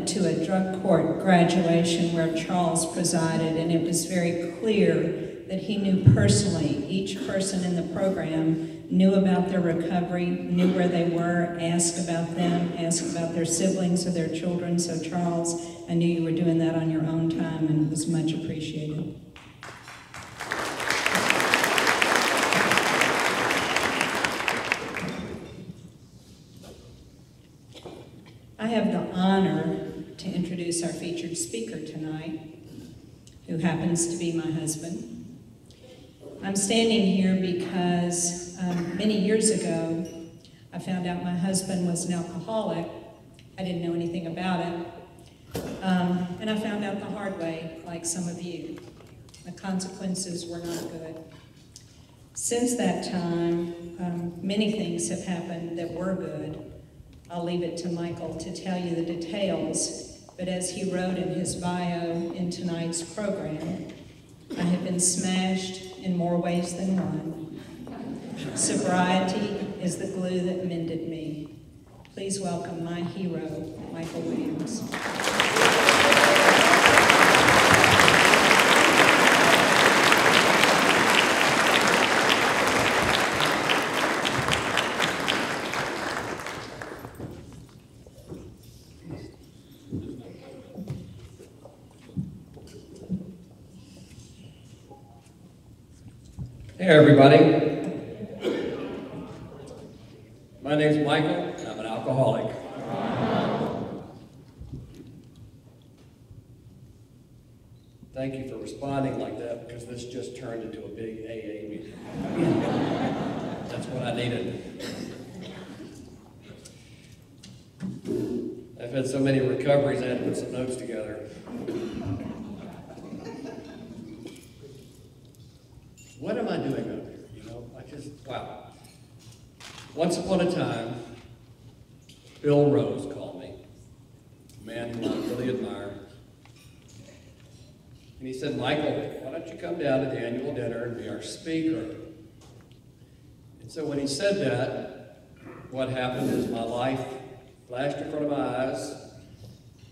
went to a drug court graduation where Charles presided, and it was very clear that he knew personally each person in the program, knew about their recovery, knew where they were, asked about them, asked about their siblings or their children. So Charles, I knew you were doing that on your own time, and it was much appreciated. I have the honor to introduce our featured speaker tonight, who happens to be my husband. I'm standing here because many years ago, I found out my husband was an alcoholic. I didn't know anything about it. And I found out the hard way, like some of you. The consequences were not good. Since that time, many things have happened that were good. I'll leave it to Michael to tell you the details, but as he wrote in his bio in tonight's program, I have been smashed in more ways than one. Sobriety is the glue that mended me. Please welcome my hero, Michael Williams. Hey everybody, my name's Michael and I'm an alcoholic. Thank you for responding like that, because this just turned into a big AA meeting. That's what I needed. I've had so many recoveries I had to put some notes together. What am I doing up here? You know, wow. Once upon a time, Bill Rose called me, a man who I really admire. And he said, Michael, why don't you come down to the annual dinner and be our speaker? And so when he said that, what happened is my life flashed in front of my eyes,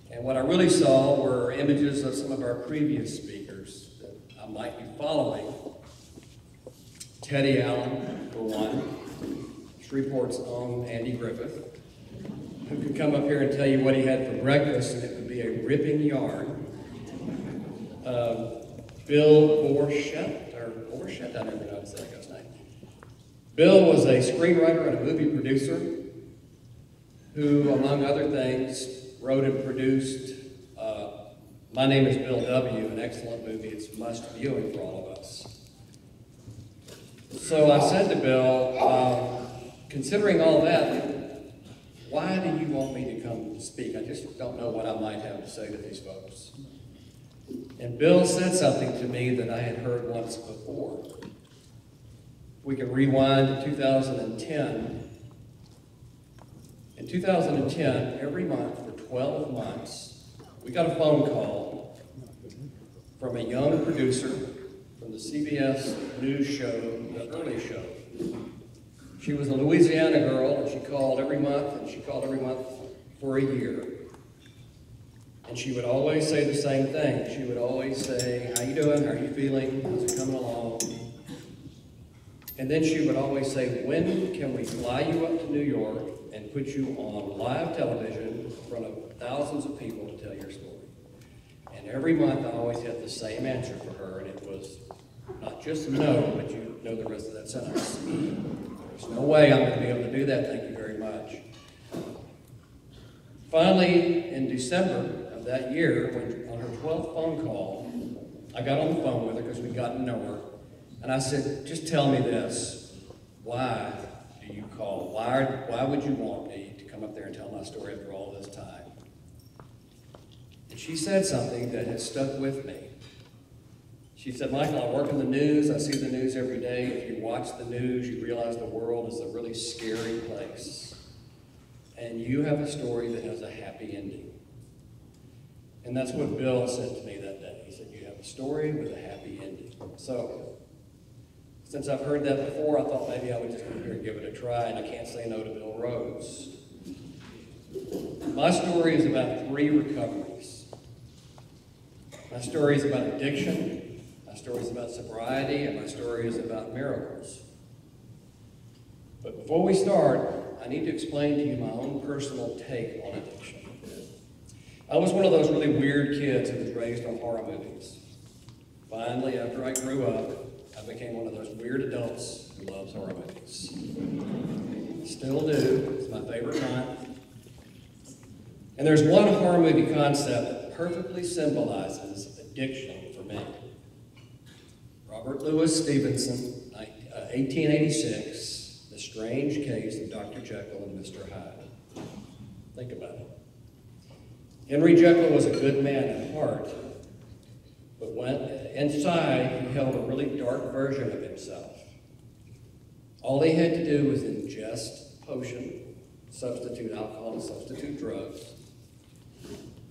and what I really saw were images of some of our previous speakers that I might be following. Teddy Allen, for one, Shreveport's own Andy Griffith, who could come up here and tell you what he had for breakfast, and it would be a ripping yarn. Bill Borchett, I never know how to say that guy's name. Bill was a screenwriter and a movie producer who, among other things, wrote and produced My Name is Bill W., an excellent movie. It's must viewing for all of us. So I said to Bill, considering all that, why do you want me to come speak? I just don't know what I might have to say to these folks. And Bill said something to me that I had heard once before. We can rewind to 2010. In 2010, every month for 12 months, we got a phone call from a young producer from the CBS News show, The Early Show. She was a Louisiana girl, and she called every month, for a year. And she would always say the same thing. She would always say, how you doing? How are you feeling? How's it coming along? And then she would always say, when can we fly you up to New York and put you on live television in front of thousands of people to tell your story? And every month I always had the same answer for her, and it was not just no, but you know the rest of that sentence. There's no way I'm going to be able to do that, thank you very much. Finally, in December of that year, when on her 12th phone call, I got on the phone with her because we'd gotten to know her, and I said, just tell me this, why do you call? Why would you want me to come up there and tell my story after all this time? And she said something that has stuck with me. She said, Michael, I work in the news, I see the news every day. If you watch the news, you realize the world is a really scary place. And you have a story that has a happy ending. And that's what Bill said to me that day. He said, you have a story with a happy ending. So, since I've heard that before, I thought maybe I would just come here and give it a try, and I can't say no to Bill Rose. My story is about 3 recoveries. My story is about addiction, my story is about sobriety, and my story is about miracles. But before we start, I need to explain to you my own personal take on addiction. I was one of those really weird kids who was raised on horror movies. Finally, after I grew up, I became one of those weird adults who loves horror movies. Still do. It's my favorite kind. And there's one horror movie concept that perfectly symbolizes addiction for me. Robert Louis Stevenson, 1886, The Strange Case of Dr. Jekyll and Mr. Hyde. Think about it. Henry Jekyll was a good man at heart, but when inside he held a really dark version of himself. All he had to do was ingest a potion, substitute alcohol, substitute drugs,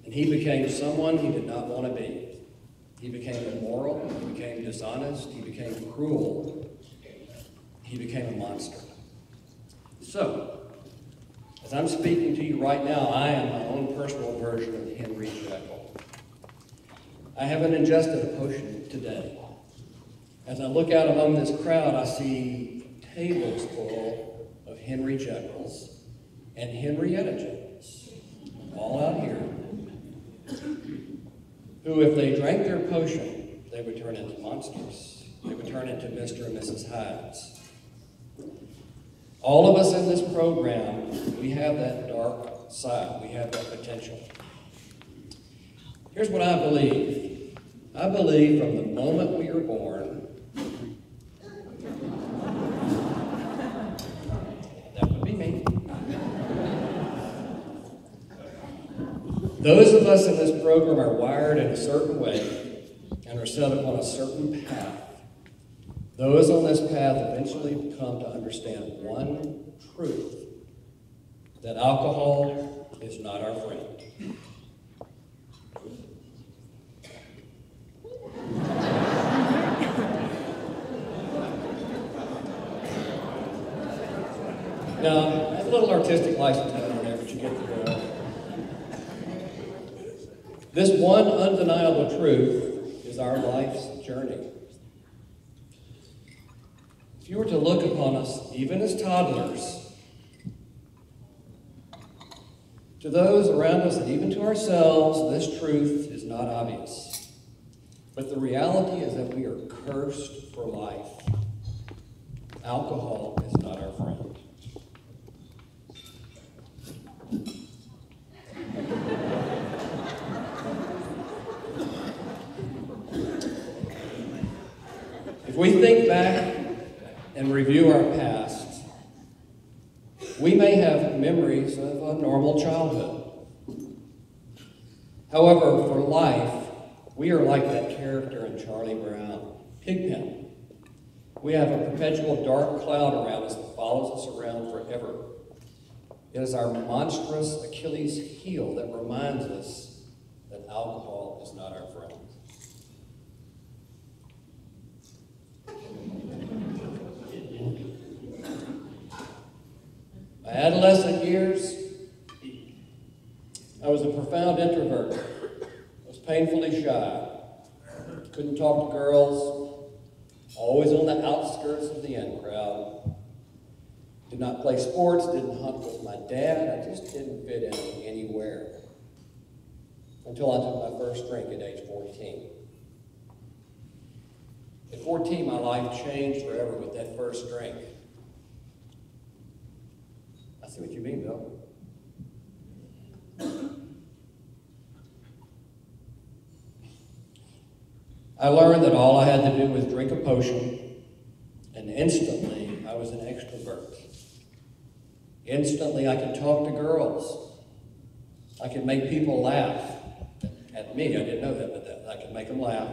and he became someone he did not want to be. He became immoral, he became dishonest, he became cruel, he became a monster. So, as I'm speaking to you right now, I am my own personal version of Henry Jekyll. I haven't ingested a potion today. As I look out among this crowd, I see tables full of Henry Jekylls and Henrietta Jekylls, all out here, who, if they drank their potion, they would turn into monsters. They would turn into Mr. and Mrs. Hydes. All of us in this program, we have that dark side. We have that potential. Here's what I believe. I believe from the moment we are born, that would be me. Those of us in this program are wired in a certain way and are set upon a certain path. Those on this path eventually come to understand one truth, that alcohol is not our friend. Now, I have a little artistic license down there, but you get the drill. This one undeniable truth is our life's journey. If you were to look upon us, even as toddlers, to those around us and even to ourselves, this truth is not obvious. But the reality is that we are cursed for life. Alcohol is not our friend. If we think back and review our past, we may have memories of a normal childhood. However, for life, we are like that character in Charlie Brown, Pigpen. We have a perpetual dark cloud around us that follows us around forever. It is our monstrous Achilles heel that reminds us that alcohol is not our friend. My adolescent years, I was a profound introvert. I was painfully shy. Couldn't talk to girls. Always on the outskirts of the in crowd. Did not play sports, didn't hunt with my dad. I just didn't fit in anywhere. Until I took my first drink at age 14. At 14, my life changed forever with that first drink. I see what you mean, Bill. I learned that all I had to do was drink a potion, and instantly I was an extrovert. Instantly I could talk to girls. I could make people laugh. At me, I didn't know that, but I could make them laugh.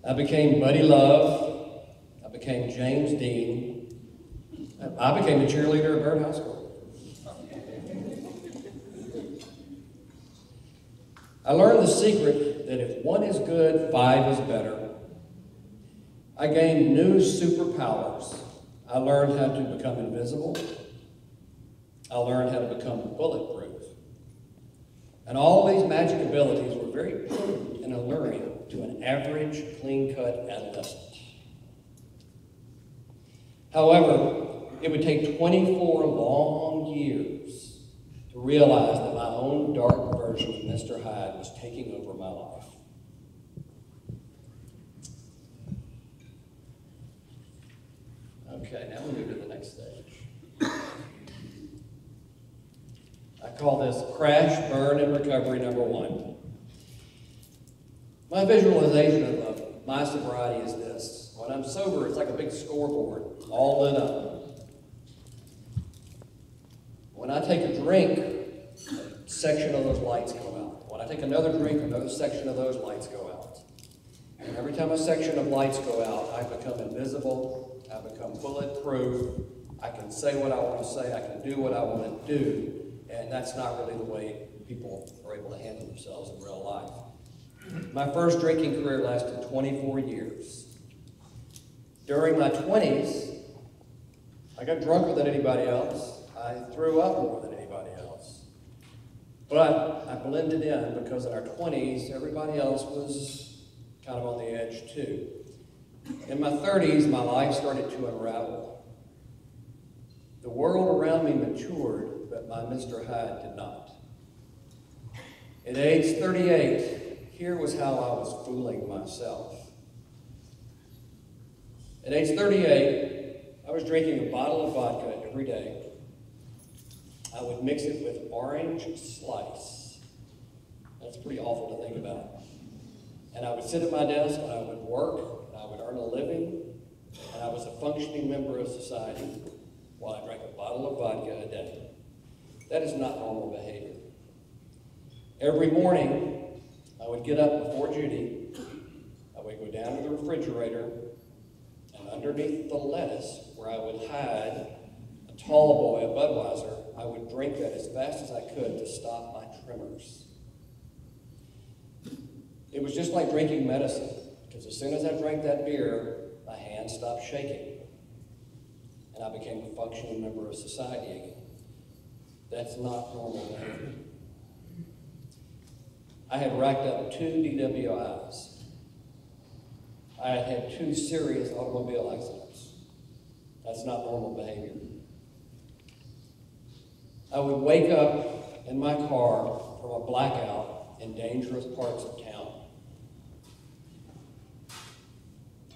I became Buddy Love. I became James Dean. I became a cheerleader at Byrd High School. I learned the secret that if one is good, 5 is better. I gained new superpowers. I learned how to become invisible. I learned how to become bulletproof. And all these magic abilities were very potent and alluring to an average, clean-cut adolescent. However, it would take 24 long years to realize that my own dark version of Mr. Hyde was taking over my life. Okay, now we move to the next stage. I call this crash, burn, and recovery number 1. My visualization of my sobriety is this. When I'm sober, it's like a big scoreboard, all lit up. When I take a drink, a section of those lights go out. When I take another drink, another section of those lights go out. And every time a section of lights go out, I become invisible, I become bulletproof, I can say what I want to say, I can do what I want to do, and that's not really the way people are able to handle themselves in real life. My first drinking career lasted 24 years. During my 20s, I got drunker than anybody else. I threw up more than anybody else. But I blended in because in our 20s, everybody else was kind of on the edge too. In my 30s, my life started to unravel. The world around me matured, but my Mr. Hyde did not. At age 38, here was how I was fooling myself. At age 38, I was drinking a bottle of vodka every day. I would mix it with orange slice. That's pretty awful to think about. And I would sit at my desk and I would work and I would earn a living and I was a functioning member of society while I drank a bottle of vodka a day. That is not normal behavior. Every morning, I would get up before Judy, I would go down to the refrigerator, and underneath the lettuce, where I would hide a tall boy, a Budweiser, I would drink that as fast as I could to stop my tremors. It was just like drinking medicine, because as soon as I drank that beer, my hands stopped shaking, and I became a functioning member of society again. That's not normal behavior. I had racked up 2 DWIs. I had had 2 serious automobile accidents. That's not normal behavior. I would wake up in my car from a blackout in dangerous parts of town.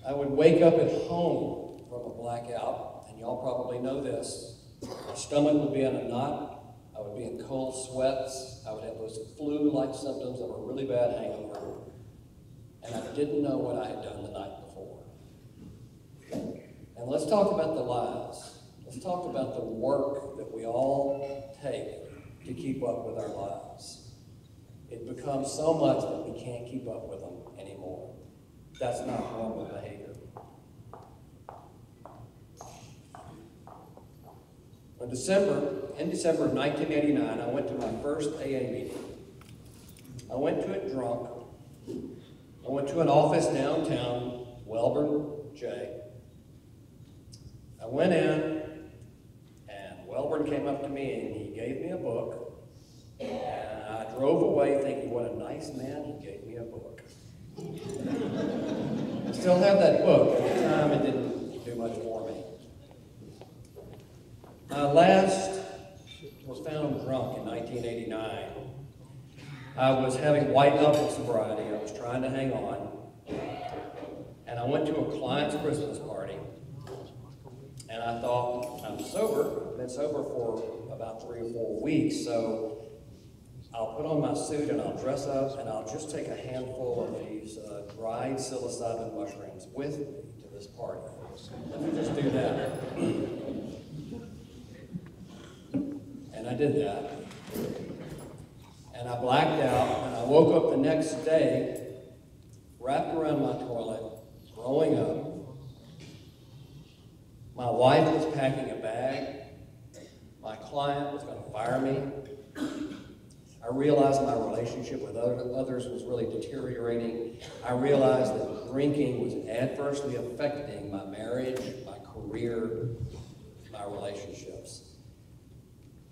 I would wake up at home from a blackout, and y'all probably know this. My stomach would be in a knot. I would be in cold sweats. I would have those flu-like symptoms of a really bad hangover. And I didn't know what I had done the night before. And let's talk about the lies. Let's talk about the work that we all take to keep up with our lives. It becomes so much that we can't keep up with them anymore. That's not normal behavior. In December of 1989, I went to my first AA meeting. I went to it drunk. I went to an office downtown, Welborn J. I went in, and Welborn came up to me and he gave me a book. And I drove away thinking, what a nice man, he gave me a book. I still have that book, but at the time it didn't do much for me. I last was found drunk in 1989. I was having white knuckle sobriety. I was trying to hang on. And I went to a client's Christmas party. And I thought, I'm sober. I've been sober for about 3 or 4 weeks. So I'll put on my suit and I'll dress up and I'll just take a handful of these dried psilocybin mushrooms with me to this party. Let me just do that. And I did that. And I blacked out, and I woke up the next day, wrapped around my toilet, throwing up. My wife was packing a bag. My client was going to fire me. I realized my relationship with others was really deteriorating. I realized that drinking was adversely affecting my marriage, my career, my relationships.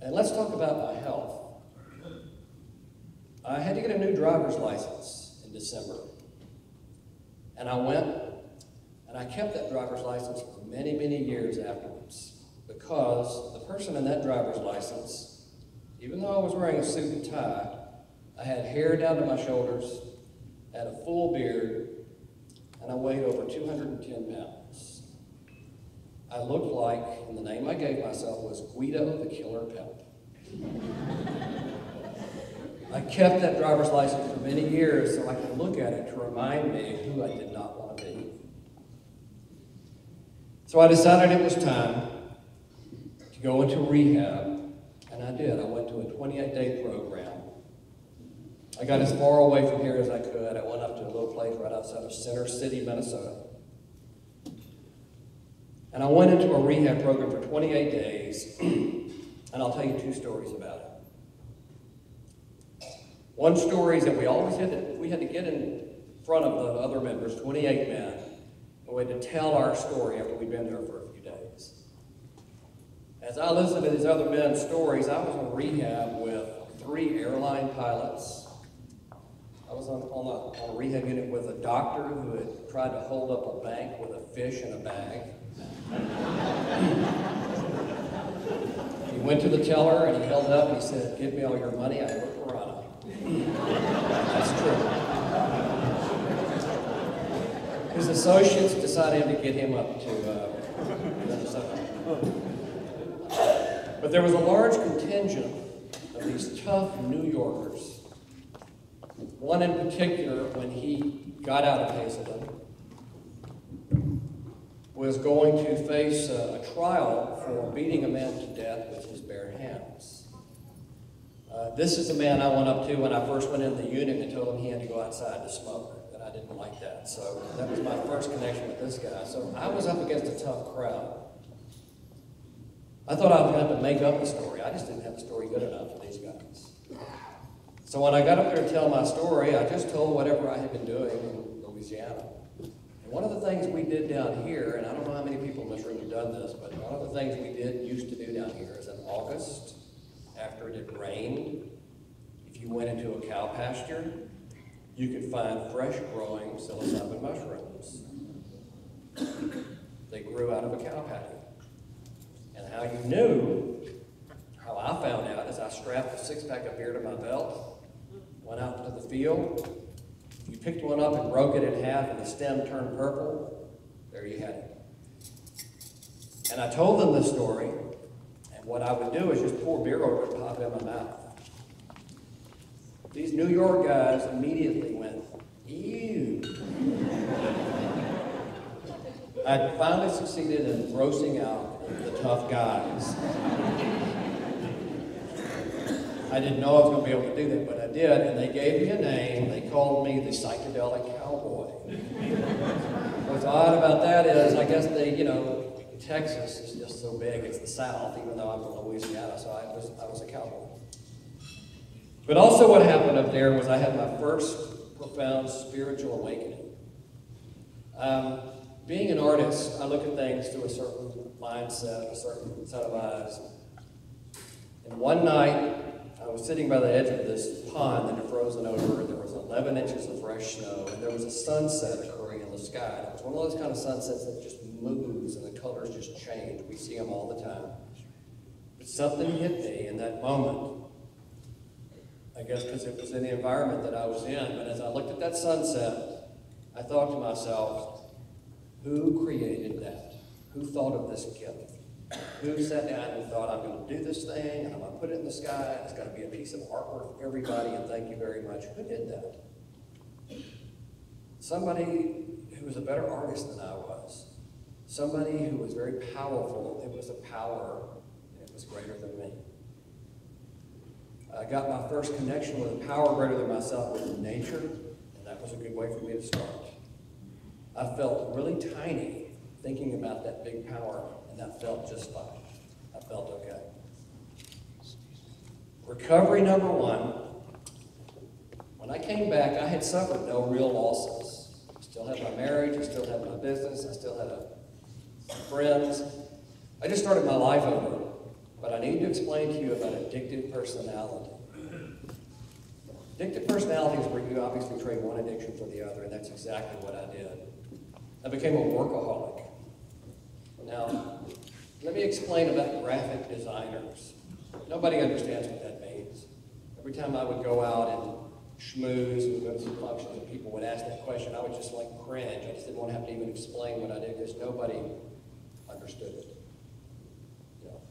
And let's talk about my health. I had to get a new driver's license in December. And I went, and I kept that driver's license for many, many years afterwards, because the person in that driver's license, even though I was wearing a suit and tie, I had hair down to my shoulders, had a full beard, and I weighed over 210 pounds. I looked like, and the name I gave myself was Guido the Killer Pimp. I kept that driver's license for many years so I could look at it to remind me who I did not want to be. So I decided it was time to go into rehab, and I did. I went to a 28-day program. I got as far away from here as I could. I went up to a little place right outside of Center City, Minnesota. And I went into a rehab program for 28 days, and I'll tell you two stories about it. One story is that we had to get in front of the other members, 28 men, and we had to tell our story after we'd been there for a few days. As I listened to these other men's stories, I was in rehab with 3 airline pilots. I was on a rehab unit with a doctor who had tried to hold up a bank with a fish in a bag. He went to the teller and he held it up and he said, "Give me all your money, I have a piranha." That's true. His associates decided to get him up to Minnesota. But there was a large contingent of these tough New Yorkers. One in particular, when he got out of Hazelden, was going to face a trial for beating a man to death with his bare hands. This is the man I went up to when I first went into the unit and told him he had to go outside to smoke, and I didn't like that. So that was my first connection with this guy. So I was up against a tough crowd. I thought I was going to have to make up the story. I just didn't have the story good enough for these guys. So when I got up there to tell my story, I just told whatever I had been doing in Louisiana. And one of the things we did down here, and I don't know how many people in this room have done this, but one of the things we used to do down here is in August, after it had rained, if you went into a cow pasture, you could find fresh growing psilocybin mushrooms. They grew out of a cow patty. And how you knew, how I found out, is I strapped a 6-pack of beer to my belt, went out into the field. You picked one up and broke it in half and the stem turned purple. There you had it. And I told them this story, and what I would do is just pour beer over it and pop it in my mouth. These New York guys immediately went, ew. I finally succeeded in grossing out the tough guys. I didn't know I was going to be able to do that, but I did, and they gave me a name. They called me the Psychedelic Cowboy. What's odd about that is, I guess Texas is just so big, it's the South, even though I'm from Louisiana, so I was a cowboy. But also what happened up there was I had my first profound spiritual awakening. Being an artist, I look at things through a certain mindset, a certain set of eyes. And one night, I was sitting by the edge of this pond that had frozen over, and there was 11 inches of fresh snow, and there was a sunset occurring in the sky. It was one of those kind of sunsets that just moves and the colors just change. We see them all the time. But something hit me in that moment. I guess because it was in the environment that I was in. But as I looked at that sunset, I thought to myself, who created that? Who thought of this gift? Who sat down and thought, I'm going to do this thing, and I'm going to put it in the sky, and it's going to be a piece of artwork for everybody, and thank you very much. Who did that? Somebody who was a better artist than I was. Somebody who was very powerful. It was a power, and it was greater than me. I got my first connection with a power greater than myself with nature, and that was a good way for me to start. I felt really tiny thinking about that big power, and that felt just fine. I felt okay. Recovery number 1. When I came back, I had suffered no real losses. I still had my marriage, I still had my business, I still had friends. I just started my life over. But I need to explain to you about addictive personality. Addictive personality is where you obviously trade one addiction for the other, and that's exactly what I did. I became a workaholic. Now, let me explain about graphic designers. Nobody understands what that means. Every time I would go out and schmooze and go to some functions and people would ask that question, I would just like cringe. I just didn't want to have to even explain what I did because nobody understood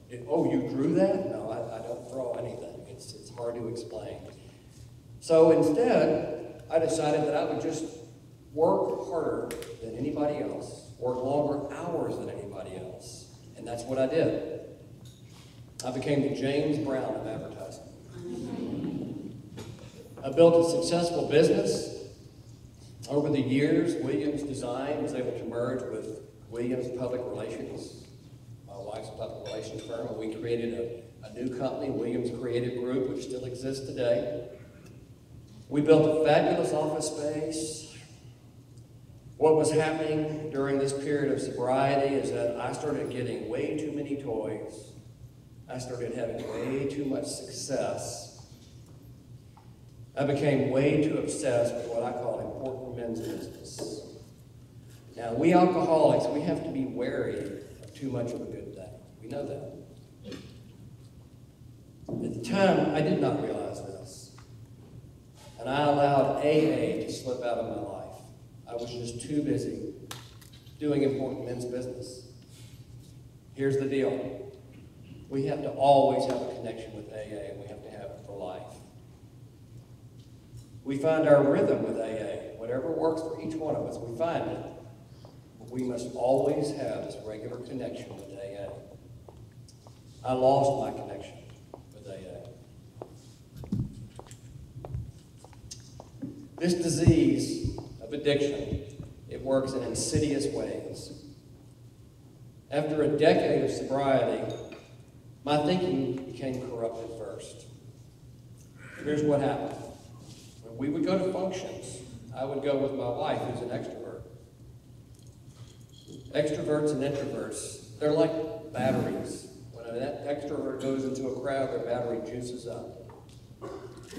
it. Oh, you drew that? No, I don't draw anything. It's hard to explain. So instead, I decided that I would just work harder than anybody else, work longer hours than anybody else. And that's what I did. I became the James Brown of advertising. I built a successful business. Over the years, Williams Design was able to merge with Williams Public Relations, my wife's public relations firm, and we created a new company, Williams Creative Group, which still exists today. We built a fabulous office space. What was happening during this period of sobriety is that I started getting way too many toys. I started having way too much success. I became way too obsessed with what I call important men's business. Now, we alcoholics, we have to be wary of too much of a good thing. We know that. At the time, I did not realize this. And I allowed AA to slip out of my life. I was just too busy doing important men's business. Here's the deal. We have to always have a connection with AA, and we have to have it for life. We find our rhythm with AA. Whatever works for each one of us, we find it. But we must always have this regular connection with AA. I lost my connection with AA. This disease of addiction, it works in insidious ways. After a decade of sobriety, my thinking became corrupted first. Here's what happened. When we would go to functions, I would go with my wife, who's an extrovert. Extroverts and introverts, they're like batteries. When an extrovert goes into a crowd, their battery juices up.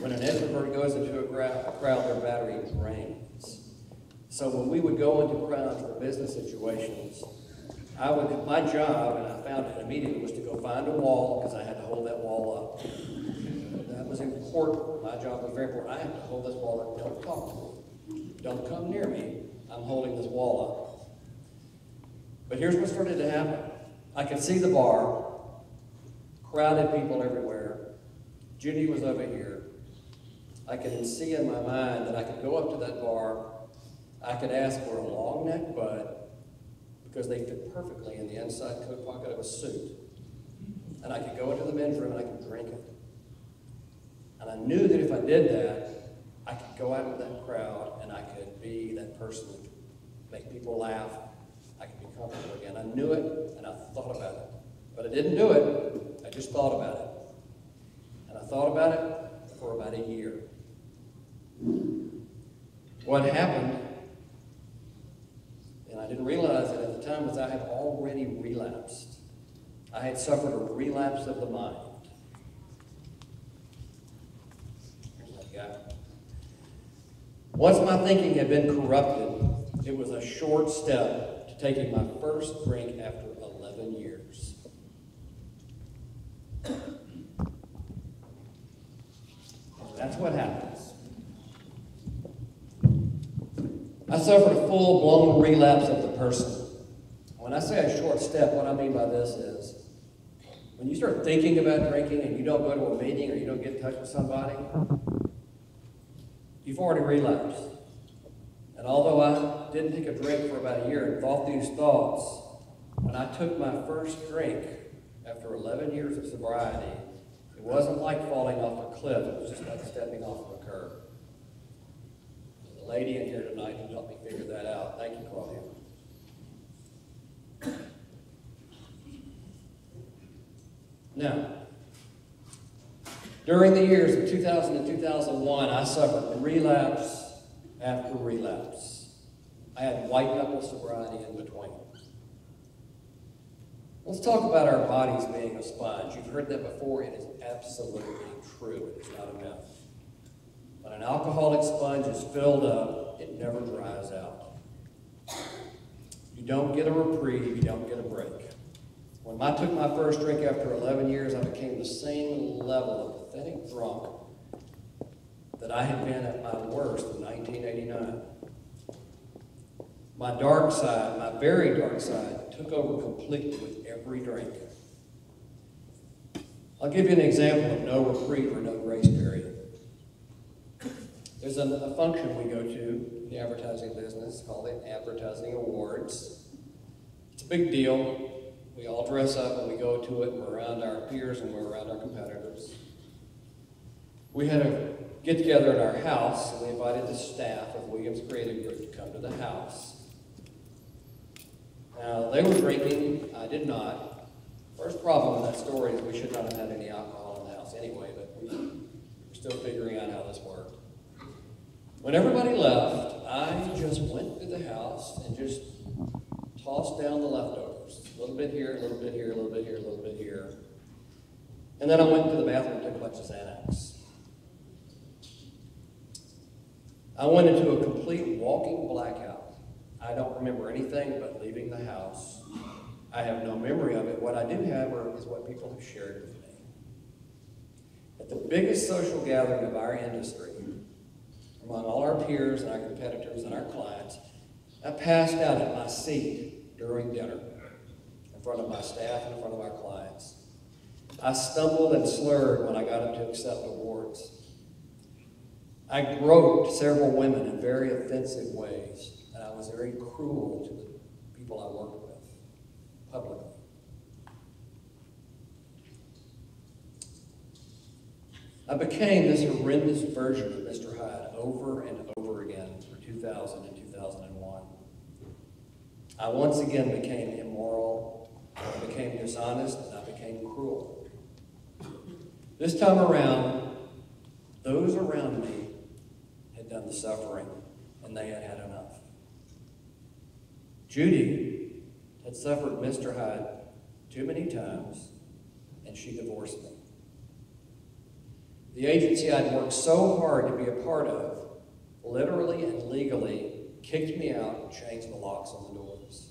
When an introvert goes into a crowd, their battery drains. So when we would go into crowds for business situations, my job, and I found it immediately, was to go find a wall, because I had to hold that wall up. That was important. My job was very important. I have to hold this wall up. Don't talk to me. Don't come near me. I'm holding this wall up. But here's what started to happen. I could see the bar, crowded people everywhere. Judy was over here. I could see in my mind that I could go up to that bar. I could ask for a long neck bud, because they fit perfectly in the inside coat pocket of a suit. And I could go into the men's room and I could drink it. And I knew that if I did that, I could go out into that crowd and I could be that person, make people laugh. I could be comfortable again. I knew it and I thought about it. But I didn't do it, I just thought about it. And I thought about it for about a year. What happened, and I didn't realize it at the time, was I had already relapsed. I had suffered a relapse of the mind. Here's that guy. Once my thinking had been corrupted, it was a short step to taking my first drink after 11 years. That's what happens. I suffered a full-blown relapse of the person. When I say a short step, what I mean by this is, when you start thinking about drinking and you don't go to a meeting or you don't get in touch with somebody, you've already relapsed. And although I didn't take a drink for about a year and thought these thoughts, when I took my first drink after 11 years of sobriety, it wasn't like falling off a cliff, it was just like stepping off of a curb. There's a lady in here tonight who helped me figure that out. Thank you, Claudia. Now, during the years of 2000 and 2001, I suffered relapse after relapse. I had white-knuckle sobriety in between. Let's talk about our bodies being a sponge. You've heard that before. It is absolutely true. It is not a myth. When an alcoholic sponge is filled up, it never dries out. You don't get a reprieve, you don't get a break. When I took my first drink after 11 years, I became the same level of pathetic drunk that I had been at my worst in 1989. My dark side, my very dark side, took over completely with every drink. I'll give you an example of no reprieve or no grace period. There's a function we go to in the advertising business called the Advertising Awards. It's a big deal. We all dress up and we go to it and we're around our peers and we're around our competitors. We had a get together at our house and we invited the staff of Williams Creative Group to come to the house. Now, they were drinking, I did not. First problem with that story is we should not have had any alcohol in the house anyway, but we're still figuring out how this worked. When everybody left, I just went to the house and just tossed down the leftovers. A little bit here, a little bit here, a little bit here, a little bit here. And then I went to the bathroom and took a bunch of Xanax. I went into a complete walking blackout. I don't remember anything but leaving the house. I have no memory of it. What I do have is what people have shared with me. At the biggest social gathering of our industry, among all our peers and our competitors and our clients, I passed out at my seat during dinner in front of my staff and in front of our clients. I stumbled and slurred when I got up to accept awards. I groped several women in very offensive ways, and I was very cruel to the people I worked with, publicly. I became this horrendous version of Mr. Hyde over and over again for 2000 and 2001. I once again became immoral, I became dishonest, and I became cruel. This time around, those around me had done the suffering, and they had had enough. Judy had suffered Mr. Hyde too many times, and she divorced me. The agency I'd worked so hard to be a part of, literally and legally, kicked me out and changed the locks on the doors.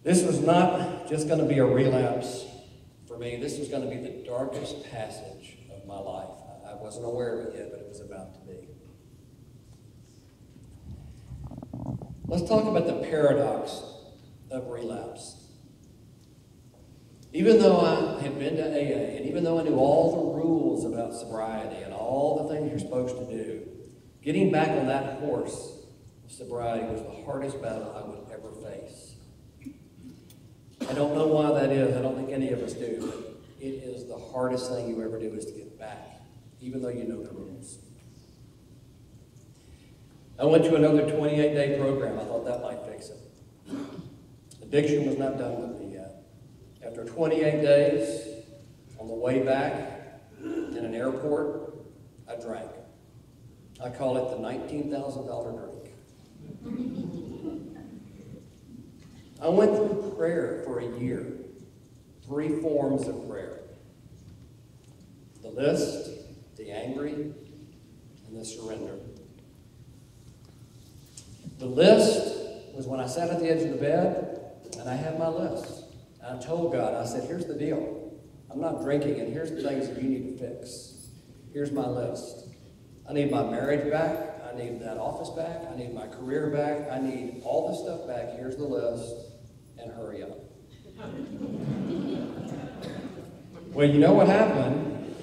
This was not just going to be a relapse for me. This was going to be the darkest passage of my life. I wasn't aware of it yet, but it was about to be. Let's talk about the paradox of relapse. Even though I had been to AA, and even though I knew all the rules about sobriety and all the things you're supposed to do, getting back on that horse of sobriety was the hardest battle I would ever face. I don't know why that is. I don't think any of us do. But it is the hardest thing you ever do is to get back, even though you know the rules. I went to another 28-day program. I thought that might fix it. Addiction was not done with me yet. After 28 days, on the way back in an airport, I drank. I call it the $19,000 drink. I went through prayer for a year, 3 forms of prayer. The list, the angry, and the surrender. The list was when I sat at the edge of the bed and I had my list. And I told God, I said, here's the deal. I'm not drinking, and here's the things that you need to fix. Here's my list. I need my marriage back. I need that office back. I need my career back. I need all this stuff back. Here's the list, and hurry up. Well, you know what happened?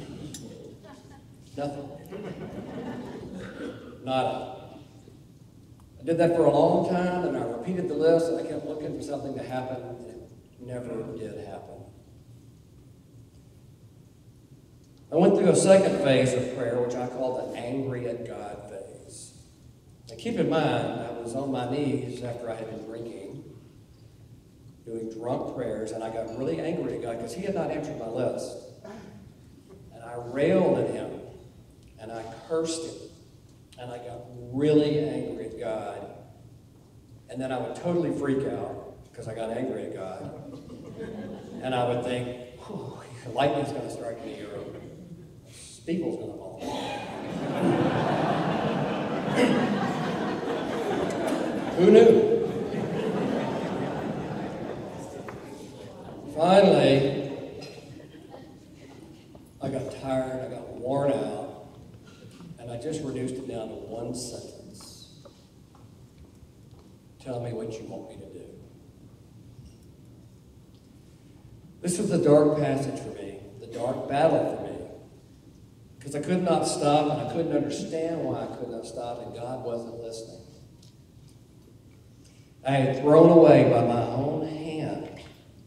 Nothing. Nada. I did that for a long time, and I repeated the list, and I kept looking for something to happen, and it never did happen. I went through a second phase of prayer, which I call the angry at God phase. Now keep in mind, I was on my knees after I had been drinking, doing drunk prayers, and I got really angry at God because he had not answered my list. And I railed at him, and I cursed him. And I got really angry at God. And then I would totally freak out because I got angry at God. And I would think, lightning's going to strike me, or steeple's gonna fall. Who knew? Finally, I got tired, I got worn out, and I just reduced it down to one sentence. Tell me what you want me to do. This was the dark passage for me, the dark battle for me, because I could not stop, and I couldn't understand why I could not stop, and God wasn't listening. I had thrown away by my own hand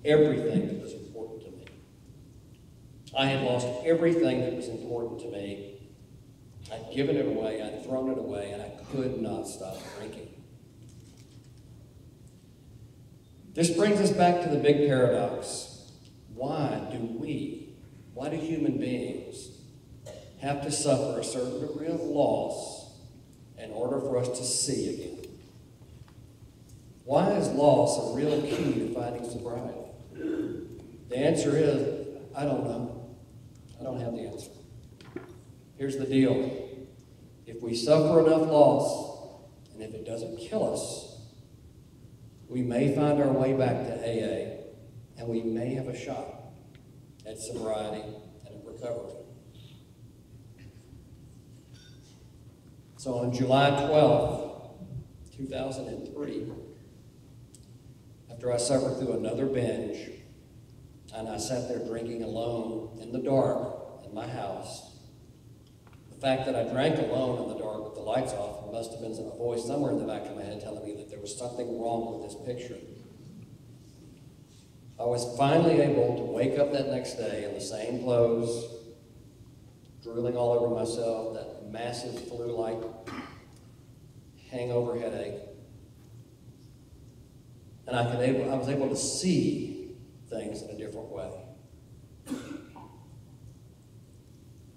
everything that was important to me. I had lost everything that was important to me. I'd given it away, I'd thrown it away, and I could not stop drinking. This brings us back to the big paradox. Why do human beings have to suffer a certain degree of loss in order for us to see again? Why is loss a real key to finding sobriety? The answer is, I don't know. I don't have the answer. Here's the deal. If we suffer enough loss, and if it doesn't kill us, we may find our way back to AA, and we may have a shot at sobriety and at recovery. So on July 12th, 2003, after I suffered through another binge, and I sat there drinking alone in the dark in my house, the fact that I drank alone in the dark with the lights off must have been a voice somewhere in the back of my head telling me that there was something wrong with this picture. I was finally able to wake up that next day in the same clothes, drooling all over myself, that massive flu-like hangover headache. And I was able to see things in a different way.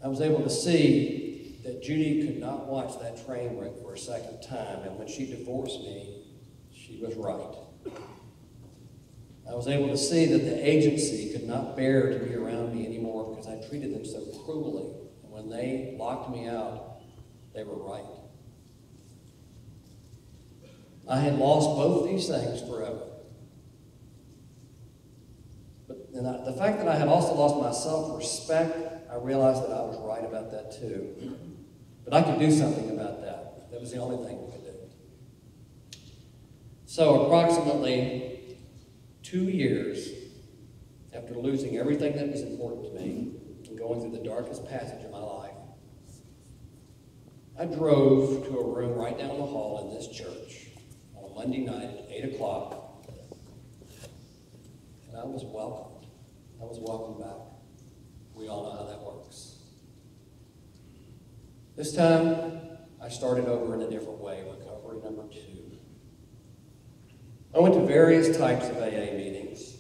I was able to see that Judy could not watch that train wreck for a second time, and when she divorced me, she was right. I was able to see that the agency could not bear to be around me anymore because I treated them so cruelly, and when they locked me out, they were right. I had lost both these things forever. But the fact that I had also lost my self-respect, I realized that I was right about that too. But I could do something about that. That was the only thing we could do. So approximately 2 years after losing everything that was important to me and going through the darkest passage of my life, I drove to a room right down the hall in this church on a Monday night at 8 o'clock, and I was welcomed. I was welcomed back. We all know how that works. This time, I started over in a different way, recovery number 2. I went to various types of AA meetings.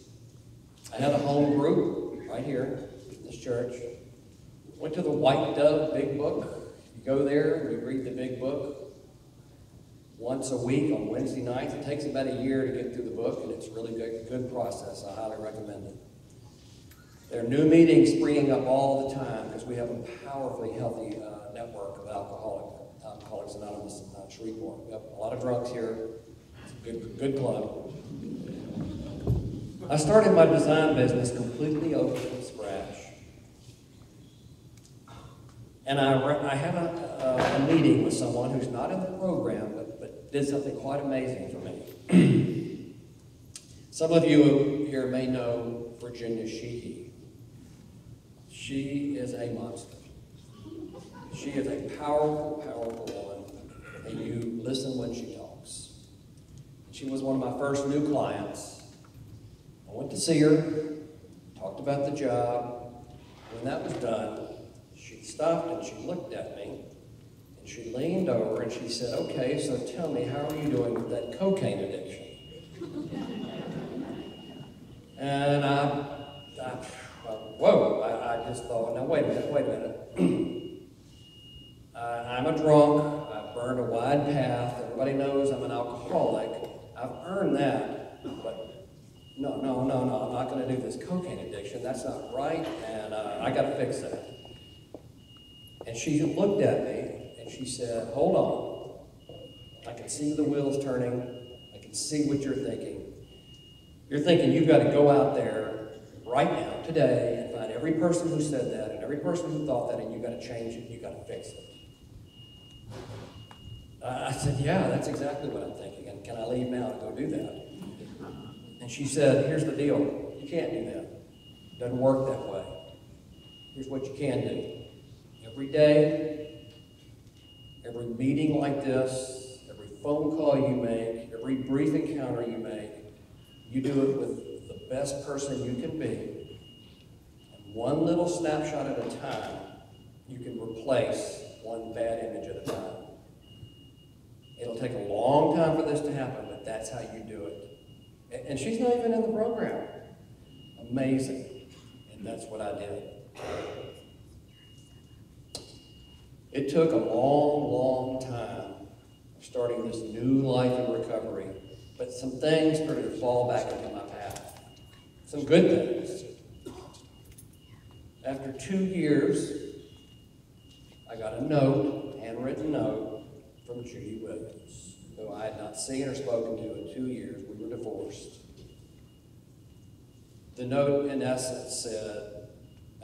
I had a home group right here in this church. Went to the White Dove Big Book. You go there and you read the Big Book once a week on Wednesday nights. It takes about a year to get through the book, and it's a really good process. I highly recommend it. There are new meetings springing up all the time because we have a powerfully healthy network of Alcoholics Anonymous in Shreveport. We have a lot of drunks here. It's a good club. I started my design business completely over from scratch. And I had a meeting with someone who's not in the program, but did something quite amazing for me. Some of you here may know Virginia Sheehy. She is a monster. She is a powerful, powerful woman, and you listen when she talks. She was one of my first new clients. I went to see her, talked about the job. When that was done, she stopped and she looked at me, and she leaned over and she said, "Okay, so tell me, how are you doing with that cocaine addiction?" And I just thought, now wait a minute. I'm a drunk. I've burned a wide path. Everybody knows I'm an alcoholic. I've earned that, but no, I'm not going to do this cocaine addiction. That's not right, and I got to fix that. And she looked at me and she said, hold on. I can see the wheels turning. I can see what you're thinking. You're thinking you've got to go out there right now, today, and find every person who said that and every person who thought that, and you've got to change it, you've got to fix it. I said, yeah, that's exactly what I'm thinking, and can I leave now and go do that? And she said, here's the deal. You can't do that. It doesn't work that way. Here's what you can do. Every day, every meeting like this, every phone call you make, every brief encounter you make, you do it with the best person you can be. And one little snapshot at a time, you can replace one bad image at a time. It'll take a long time for this to happen, but that's how you do it. And she's not even in the program. Amazing. And that's what I did. It took a long, long time of starting this new life in recovery, but some things started to fall back into my path. Some good things. After 2 years, I got a note, a handwritten note, from Judy Williams, who I had not seen or spoken to in 2 years. We were divorced. The note, in essence, said,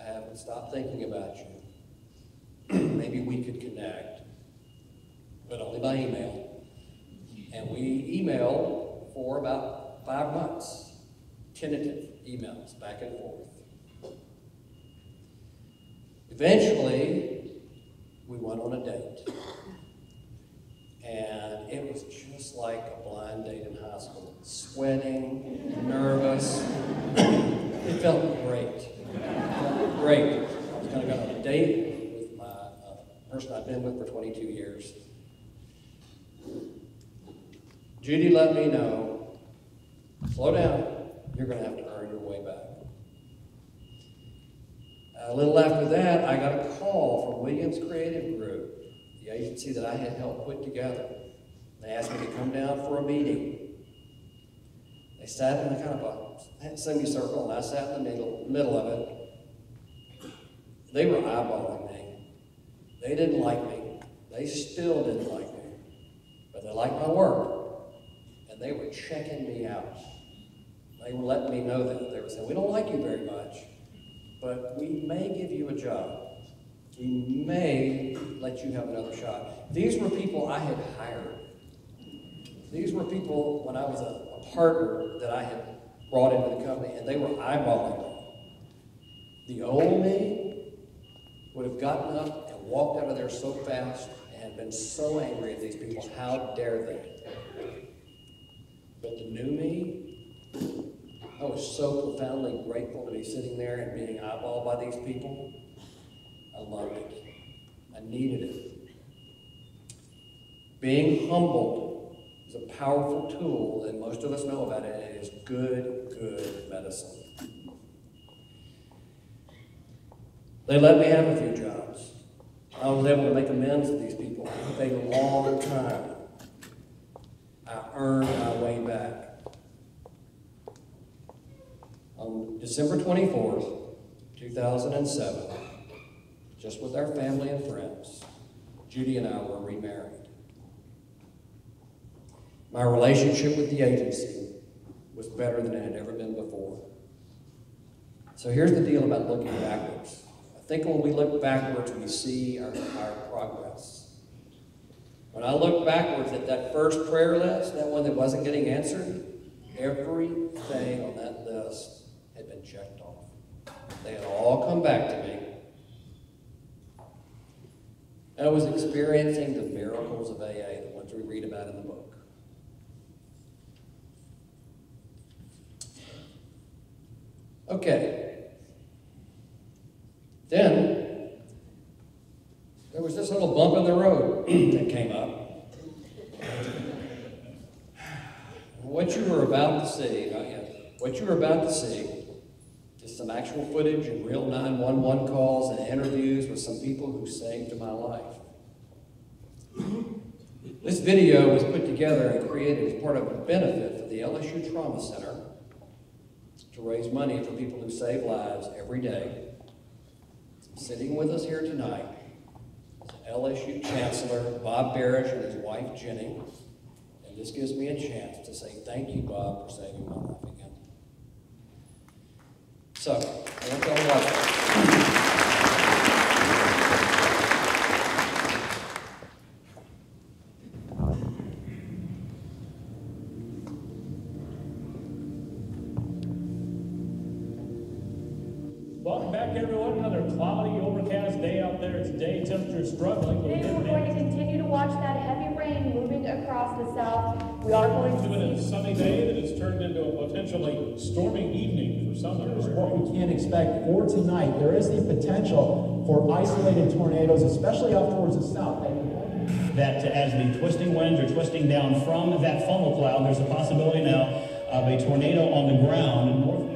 I haven't stopped thinking about you. Maybe we could connect, but only by email. And we emailed for about 5 months, tentative emails, back and forth. Eventually, we went on a date. And it was just like a blind date in high school. Sweating, nervous. It felt great. Great. I was going to go on a date with my person I've been with for 22 years. Judy let me know, slow down, you're going to have to earn your way back. A little after that, I got a call from Williams Creative Group, the agency that I had helped put together. They asked me to come down for a meeting. They sat in a kind of a semicircle, and I sat in the middle of it. They were eyeballing me. They didn't like me. They still didn't like me. But they liked my work. And they were checking me out. They were letting me know that. They were saying, we don't like you very much, but we may give you a job. We may let you have another shot. These were people I had hired. These were people, when I was a partner, that I had brought into the company, and they were eyeballing me. The old me would have gotten up and walked out of there so fast and been so angry at these people. How dare they? But the new me, I was so profoundly grateful to be sitting there and being eyeballed by these people. I loved it. I needed it. Being humbled is a powerful tool that most of us know about it, and it is good medicine. They let me have a few jobs. I was able to make amends to these people. It took a long time. I earned my way back. On December 24th, 2007, just with our family and friends, Judy and I were remarried. My relationship with the agency was better than it had ever been before. So here's the deal about looking backwards. I think when we look backwards, we see our progress. When I look backwards at that first prayer list, that one that wasn't getting answered, everything on that list had been checked off. They had all come back to me. I was experiencing the miracles of AA, the ones we read about in the book. Okay. Then, there was this little bump in the road that came up. What you were about to see, is some actual footage and real 911 calls and interviews with some people who saved my life. This video was put together and created as part of a benefit for the LSU Trauma Center to raise money for people who save lives every day. Sitting with us here tonight LSU Chancellor Bob Barish and his wife Jenny. And this gives me a chance to say thank you, Bob, for saving my life again. So, I want y'all to watch that. Welcome back, everyone. Another cloudy, overcast day out there today. Temperatures struggling. Today we're going to continue to watch that heavy rain moving across the south. We are going It's been to a see sunny day that has turned into a potentially stormy evening for some. Here's what we can expect for tonight. There is the potential for isolated tornadoes, especially off towards the south. That as the twisting winds are twisting down from that funnel cloud, there's a possibility now of a tornado on the ground north.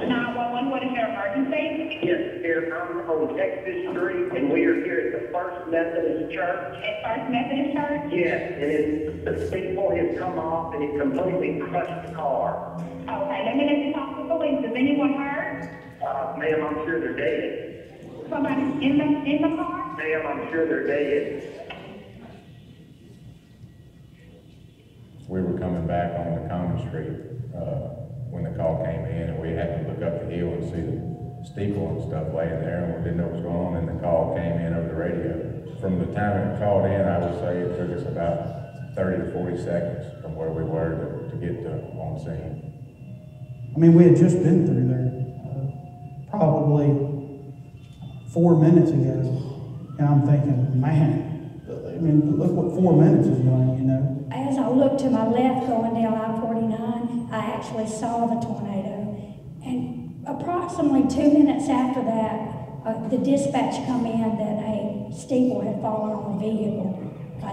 911, what is your emergency? Yes, here I'm on Texas Street, and we are here at the First Methodist Church. At First Methodist Church? Yes, and the steeple has come off and it completely crushed the car. Okay, let me let you talk to police. Is anyone hurt? Ma'am, I'm sure they're dead. Somebody in the car? Ma'am, I'm sure they're dead. We were coming back on the Common Street when the call came in, and we had to look up the hill and see the steeple and stuff laying there, and we didn't know what was going on, and the call came in over the radio. From the time it called in, I would say it took us about 30 to 40 seconds from where we were to get on scene. I mean, we had just been through there, probably 4 minutes ago, and I'm thinking, man, I mean, look what 4 minutes is doing, you know? As I looked to my left going down I-49, I actually saw the tornado. And approximately 2 minutes after that, the dispatch come in that a steeple had fallen on a vehicle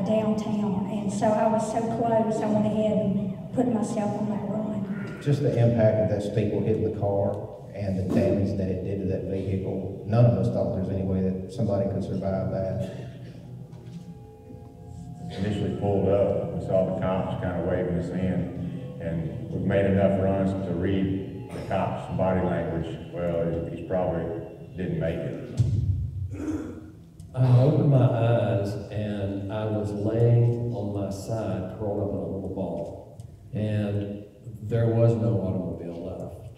downtown. And so I was so close, I went ahead and put myself on that run. Just the impact of that steeple hitting the car and the damage that it did to that vehicle, none of us thought there was any way that somebody could survive that. Initially pulled up, we saw the cops kind of waving us in, and we made enough runs to read the cops' body language. Well, he probably didn't make it. I opened my eyes and I was laying on my side, curled up in a little ball, and there was no automobile left.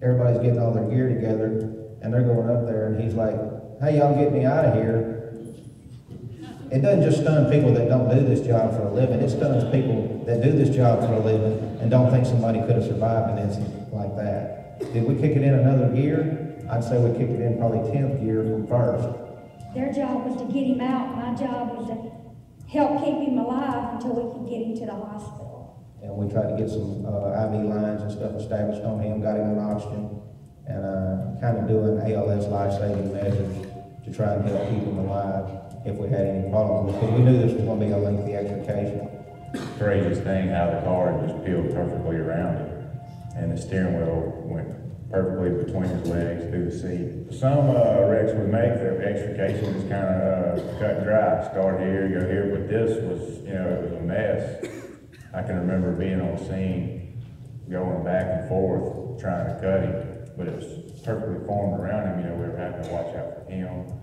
Everybody's getting all their gear together, and they're going up there, and he's like, hey, y'all get me out of here. It doesn't just stun people that don't do this job for a living. It stuns people that do this job for a living and don't think somebody could have survived an incident like that. Did we kick it in another gear? I'd say we kicked it in probably 10th gear from first. Their job was to get him out. My job was to help keep him alive until we could get him to the hospital. And we tried to get some IV lines and stuff established on him, got him on oxygen, and kind of doing ALS life-saving measures to try and help keep him alive if we had any problems, because we knew this was going to be a lengthy extrication. Craziest thing, how the car just peeled perfectly around it, and the steering wheel went perfectly between his legs through the seat. Some wrecks we make, the extrication is kind of cut and dry. Start here, go here, but this was, it was a mess. I can remember being on scene, going back and forth, trying to cut him, but it was perfectly formed around him. We were having to watch out for him,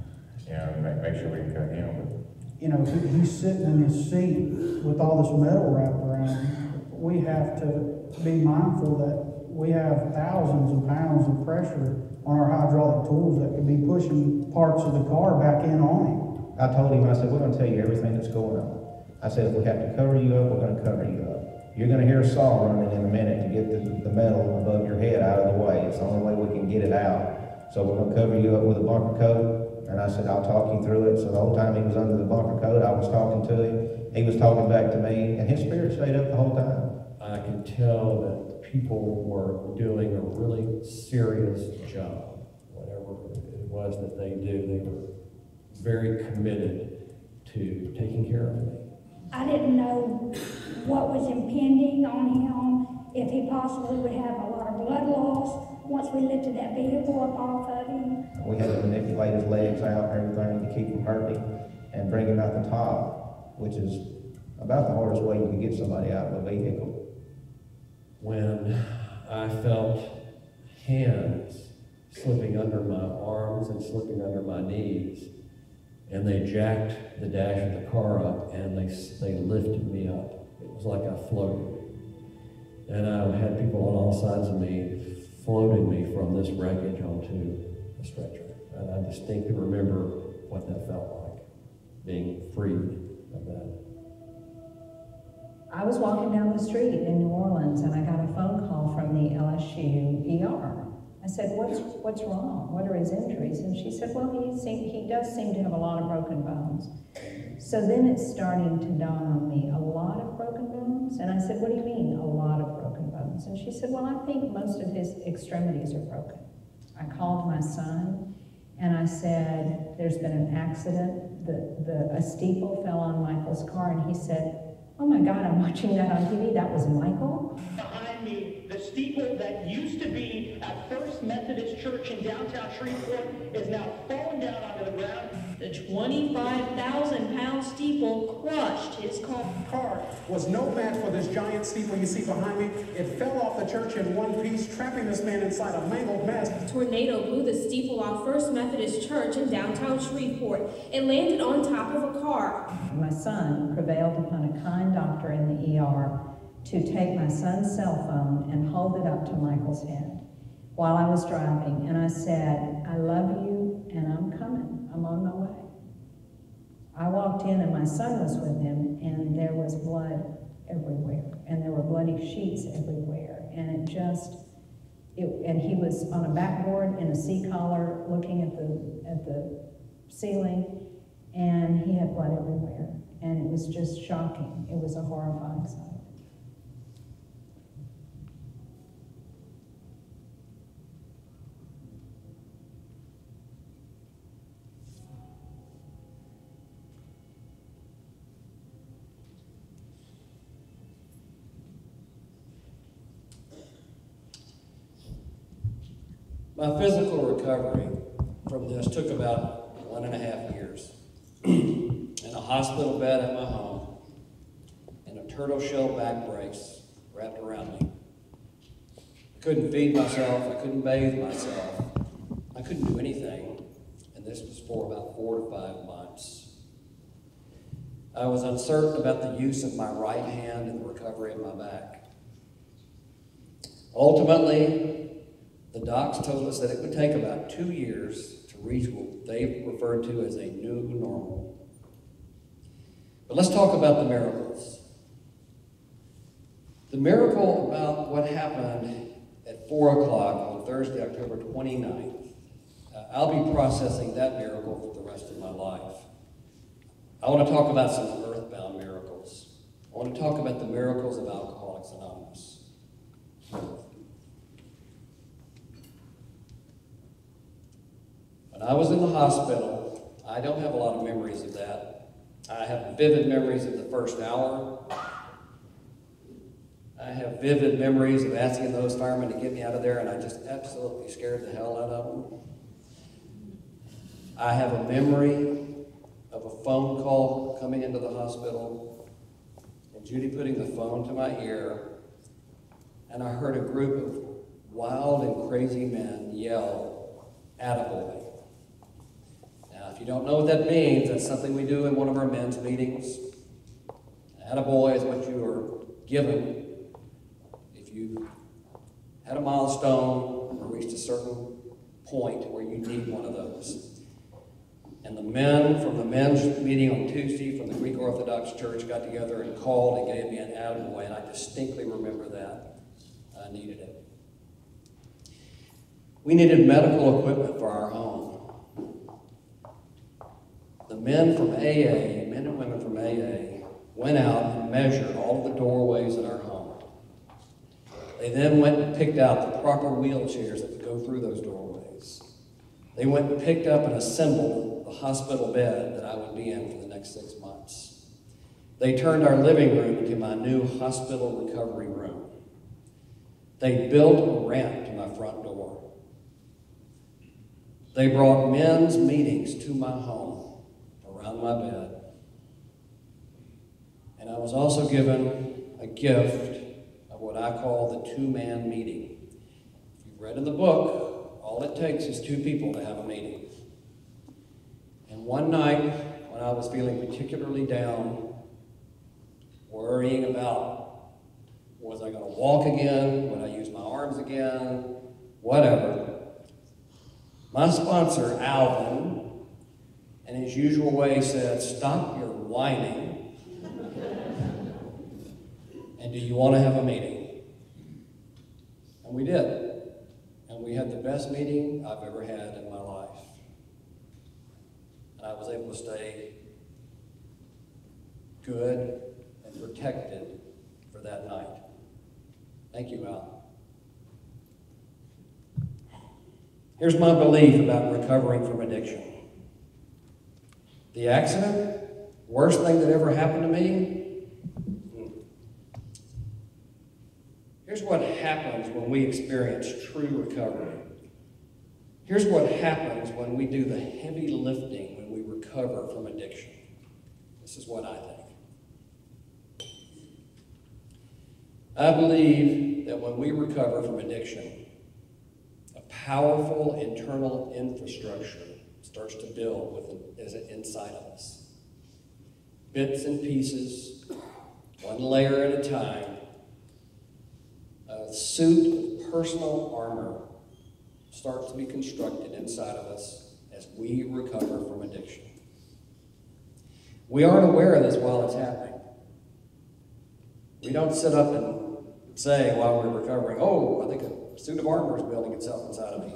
make sure we can cut him. You know, he's sitting in his seat with all this metal wrapped around him. We have to be mindful that we have thousands of pounds of pressure on our hydraulic tools that could be pushing parts of the car back in on him. I told him, I said, we're going to tell you everything that's going on. I said, if we have to cover you up, we're going to cover you up. You're going to hear a saw running in a minute to get the metal above your head out of the way. It's the only way we can get it out. So we're going to cover you up with a bunker coat. And I said, I'll talk you through it. So the whole time he was under the bunker coat, I was talking to him. He was talking back to me, and his spirit stayed up the whole time. I could tell that people were doing a really serious job. Whatever it was that they do, they were very committed to taking care of me. I didn't know what was impending on him, if he possibly would have a lot of blood loss once we lifted that vehicle up off of him. We had to manipulate his legs out and everything to keep him hurting and bring him out the top, which is about the hardest way you can get somebody out of a vehicle. When I felt hands slipping under my arms and slipping under my knees. And they jacked the dash of the car up, and they lifted me up. It was like I floated. And I had people on all sides of me floating me from this wreckage onto a stretcher. And I distinctly remember what that felt like, being freed of that. I was walking down the street in New Orleans, and I got a phone call from the LSU ER. I said, what's wrong? What are his injuries? And she said, well, he does seem to have a lot of broken bones. So then it's starting to dawn on me, a lot of broken bones? And I said, what do you mean, a lot of broken bones? And she said, well, I think most of his extremities are broken. I called my son, and I said, there's been an accident. A steeple fell on Michael's car, and he said, oh my God, I'm watching that on TV. That was Michael? Behind me, the steeple that used to be at First Methodist Church in downtown Shreveport is now falling down onto the ground. The 25,000-pound steeple crushed his car. Car was no match for this giant steeple you see behind me. It fell off the church in one piece, trapping this man inside a mangled mess. A tornado blew the steeple off First Methodist Church in downtown Shreveport. It landed on top of a car. My son prevailed upon a kind doctor in the ER to take my son's cell phone and hold it up to Michael's head while I was driving. And I said, I love you, and I'm coming. I'm on my way. I walked in, and my son was with him, and there was blood everywhere, and there were bloody sheets everywhere, and and he was on a backboard in a C-collar looking at the ceiling, and he had blood everywhere, and it was just shocking. It was a horrifying sight. My physical recovery from this took about 1.5 years. In a hospital bed at my home, and a turtle shell back brace wrapped around me. I couldn't feed myself, I couldn't bathe myself, I couldn't do anything, and this was for about 4 to 5 months. I was uncertain about the use of my right hand and the recovery of my back. Ultimately, the docs told us that it would take about 2 years to reach what they referred to as a new normal. But let's talk about the miracles. The miracle about what happened at 4 o'clock on Thursday, October 29th, I'll be processing that miracle for the rest of my life. I want to talk about some earthbound miracles. I want to talk about the miracles of Alcoholics Anonymous. When I was in the hospital, I don't have a lot of memories of that. I have vivid memories of the first hour. I have vivid memories of asking those firemen to get me out of there, and I just absolutely scared the hell out of them. I have a memory of a phone call coming into the hospital, and Judy putting the phone to my ear, and I heard a group of wild and crazy men yell, "Attaboy." Now, if you don't know what that means, that's something we do in one of our men's meetings. Attaboy is what you are given if you had a milestone or reached a certain point where you need one of those. And the men from the men's meeting on Tuesday from the Greek Orthodox Church got together and called and gave me an attaboy, and I distinctly remember that. I needed it. We needed medical equipment for our home. The men from AA, men and women from AA, went out and measured all of the doorways in our home. They then went and picked out the proper wheelchairs that would go through those doorways. They went and picked up and assembled the hospital bed that I would be in for the next 6 months. They turned our living room into my new hospital recovery room. They built a ramp to my front door. They brought men's meetings to my home around my bed. And I was also given a gift of what I call the two-man meeting. If you've read in the book, all all it takes is two people to have a meeting. And one night, when I was feeling particularly down, worrying about, was I going to walk again? Would I use my arms again? Whatever. My sponsor, Alvin, in his usual way said, "Stop your whining. And do you want to have a meeting?" And we did. And we had the best meeting I've ever had in my life. And I was able to stay good and protected for that night. Thank you, Al. Here's my belief about recovering from addiction. The accident, worst thing that ever happened to me. Here's what happens when we experience true recovery. Here's what happens when we do the heavy lifting when we recover from addiction. This is what I think. I believe that when we recover from addiction, a powerful internal infrastructure starts to build inside of us. Bits and pieces, one layer at a time, a suit of personal armor starts to be constructed inside of us as we recover from addiction. We aren't aware of this while it's happening. We don't sit up and say while we're recovering, "Oh, I think a suit of armor is building itself inside of me."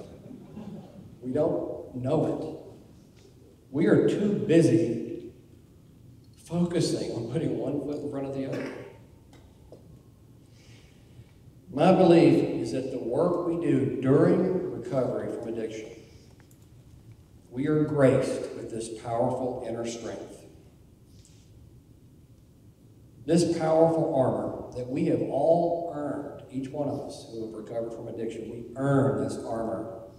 We don't know it. We are too busy focusing on putting one foot in front of the other. My belief is that the work we do during recovery from addiction, we are graced with this powerful inner strength. This powerful armor that we have all earned, each one of us who have recovered from addiction, we earn this armor.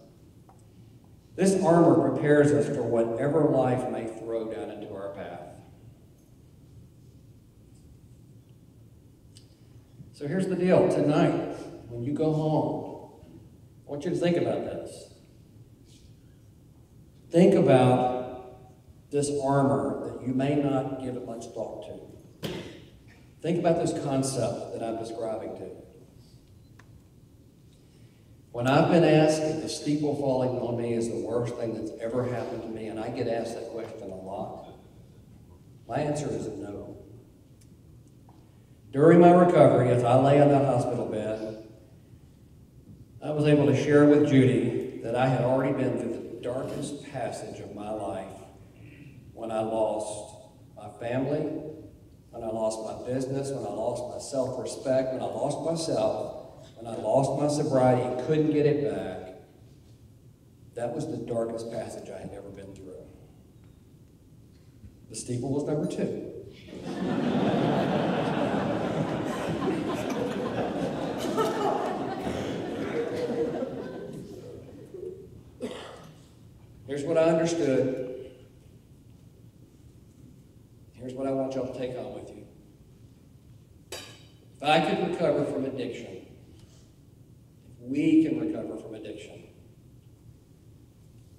This armor prepares us for whatever life may throw down into our path. So here's the deal. Tonight, when you go home, I want you to think about this. Think about this armor that you may not give it much thought to. Think about this concept that I'm describing to you. When I've been asked if the steeple falling on me is the worst thing that's ever happened to me, and I get asked that question a lot, my answer is no. During my recovery, as I lay on that hospital bed, I was able to share with Judy that I had already been through the darkest passage of my life when I lost my family, when I lost my business, when I lost my self-respect, when I lost myself, when I lost my sobriety and couldn't get it back. That was the darkest passage I had ever been through. The steeple was number 2. Here's what I understood. Here's what I want y'all to take home with you. If I could recover from addiction, if we can recover from addiction,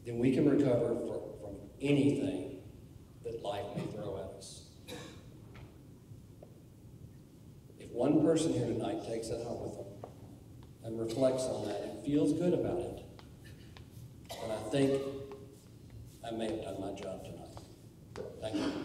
then we can recover from anything that life may throw at us. If one person here tonight takes it home with them and reflects on that and feels good about it, then I think I may have done my job tonight. Thank you.